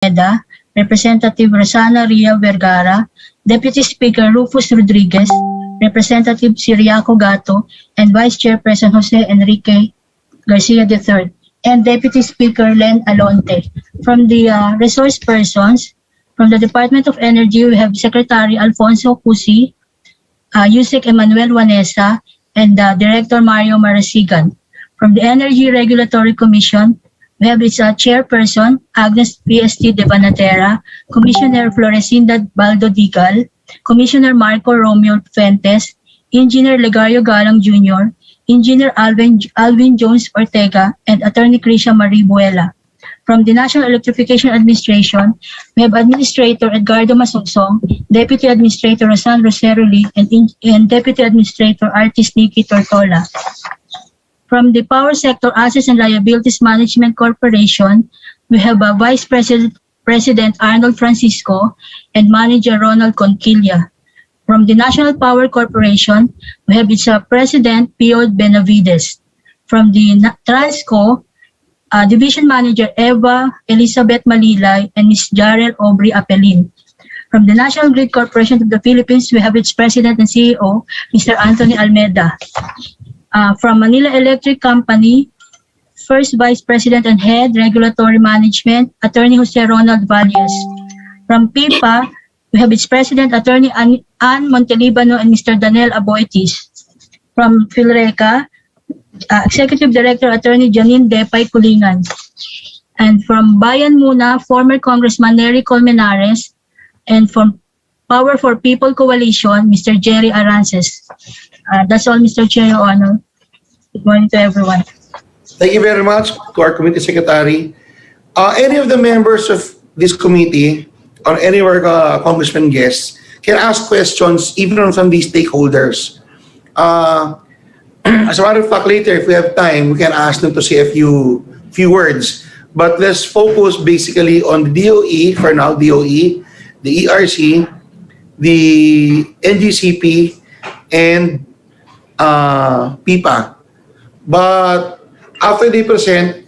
Almeida, Representative Rosana Ria Vergara, Deputy Speaker Rufus Rodriguez, Representative Siriaco Gato, and Vice Chairperson Jose Enrique Garcia III, and Deputy Speaker Len Alonte. From the resource persons, from the Department of Energy, we have Secretary Alfonso Cusi, Yusek Emmanuel Wanesa, and Director Mario Marasigan. From the Energy Regulatory Commission, we have its chairperson, Agnes PST de Banatera, Commissioner Florecinda Baldo Digal, Commissioner Marco Romeo Fuentes, Engineer Legario Galang Jr., Engineer Alvin Jones Ortega, and Attorney Krisha Marie Buela. From the National Electrification Administration, we have Administrator Edgardo Masugsong, Deputy Administrator Rosan Rosero Lee, and Deputy Administrator Artist Nikki Tortola. From the Power Sector Assets and Liabilities Management Corporation, we have Vice President Arnold Francisco and Manager Ronald Conquilla. From the National Power Corporation, we have its President Pio Benavides. From the Transco, Division Manager Eva Elizabeth Malilay and Ms. Jarel Aubrey Apelin. From the National Grid Corporation of the Philippines, we have its President and CEO, Mr. Anthony Almeida. From Manila Electric Company, First Vice President and Head, Regulatory Management, Attorney Jose Ronald Valles. From PIPA, we have its President, Attorney Ann Montelibano and Mr. Daniel Aboitis. From Philreca, Executive Director, Attorney Janine Depay Kulingan. And from Bayan Muna, former Congressman Nery Colmenares. And from Power for People Coalition, Mr. Jerry Arances. That's all, Mr. Chair, Your Honor. Good morning to everyone. Thank you very much to our committee secretary. Any of the members of this committee or any of our congressman guests can ask questions even from these stakeholders. As a matter of fact, later, if we have time, we can ask them to say a few words. But let's focus basically on the DOE for now, DOE, the ERC, the NGCP, and PIPA. But after they present,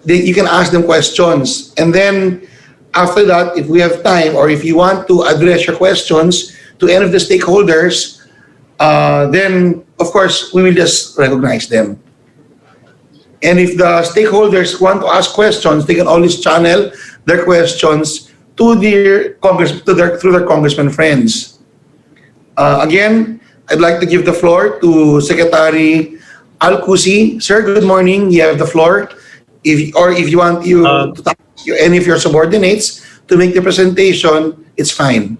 you can ask them questions. And then after that, if we have time or if you want to address your questions to any of the stakeholders, then of course we will just recognize them. And if the stakeholders want to ask questions, they can always channel their questions to their through their congressman friends. Again, I'd like to give the floor to Secretary Al Cusi. Sir, good morning. You have the floor. If you want to talk to any of your subordinates to make the presentation, it's fine.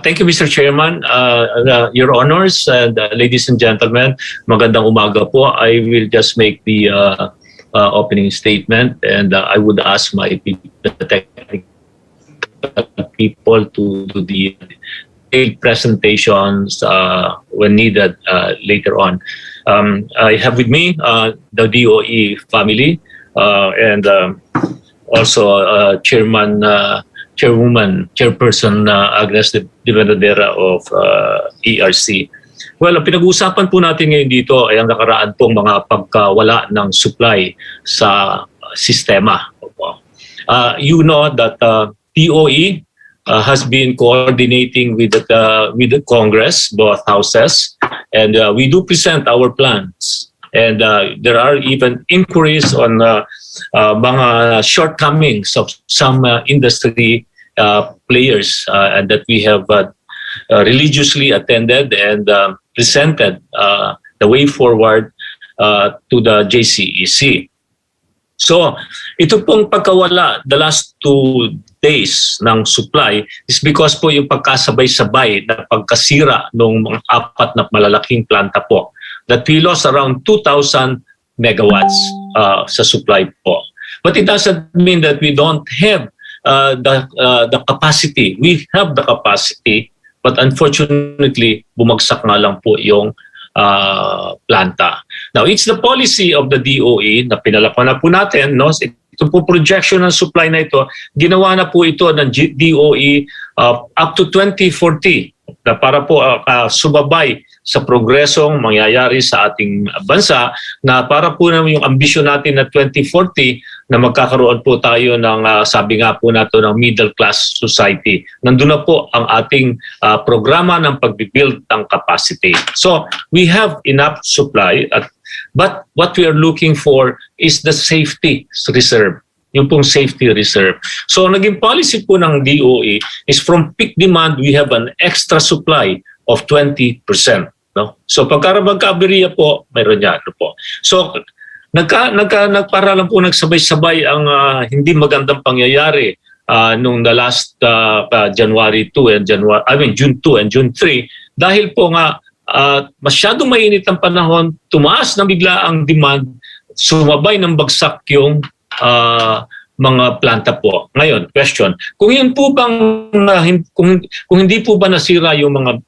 Thank you, Mr. Chairman. Your honors and ladies and gentlemen, magandang umaga po. I will just make the opening statement, and I would ask my technical people to do the presentations when needed later on. I have with me the DOE family and also Chairperson Agnes de Banatera of ERC. Well, ang pinag-uusapan po natin ngayon dito ay ang nakaraan pong mga pagkawala ng supply sa sistema. You know that DOE has been coordinating with the Congress, both houses, and we do present our plans. And there are even inquiries on mga shortcomings of some industry players and that we have religiously attended and presented the way forward to the JCEC. So, ito pong pagkawala the last 2 days ng supply is because po yung pagkasabay-sabay na pagkasira ng mga 4 na malalaking planta po that we lost around 2,000 megawatts sa supply po. But it doesn't mean that we don't have the capacity. We have the capacity, but unfortunately, bumagsak nga lang po yung planta. Now, it's the policy of the DOE na pinalapan na po natin, no? Ito po projection ng supply na ito, ginawa na po ito ng DOE up to 2040. na para po sumabay sa progresong mangyayari sa ating bansa, na para po naman yung ambisyon natin na 2040 na magkakaroon po tayo ng sabi nga po nato ng middle class society. Nandun na po ang ating programa ng pagbibuild ng capacity. So we have enough supply, but what we are looking for is the safety reserve. Yung pong safety reserve. So naging policy po ng DOE is from peak demand, we have an extra supply of 20%. No? So pagka magka-aberya po, mayroon yan. No po. So para lang po nagsabay-sabay ang hindi magandang pangyayari nung the last January 2 and June 2 and June 3, dahil po nga masyadong mainit ang panahon, tumaas na bigla ang demand, sumabay ng bagsak yung mga planta po. Ngayon, question, kung yun po bang kung hindi po ba nasira yung mga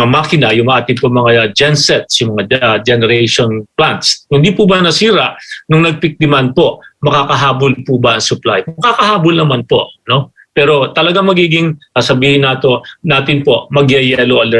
makina, yung ating po mga gensets, yung mga generation plants, kung hindi po ba nasira nung nag-peak demand po, makakahabol po ba ang supply? Makakahabol naman po, no? Pero talaga magiging sabihin natin po, mag-yellow alert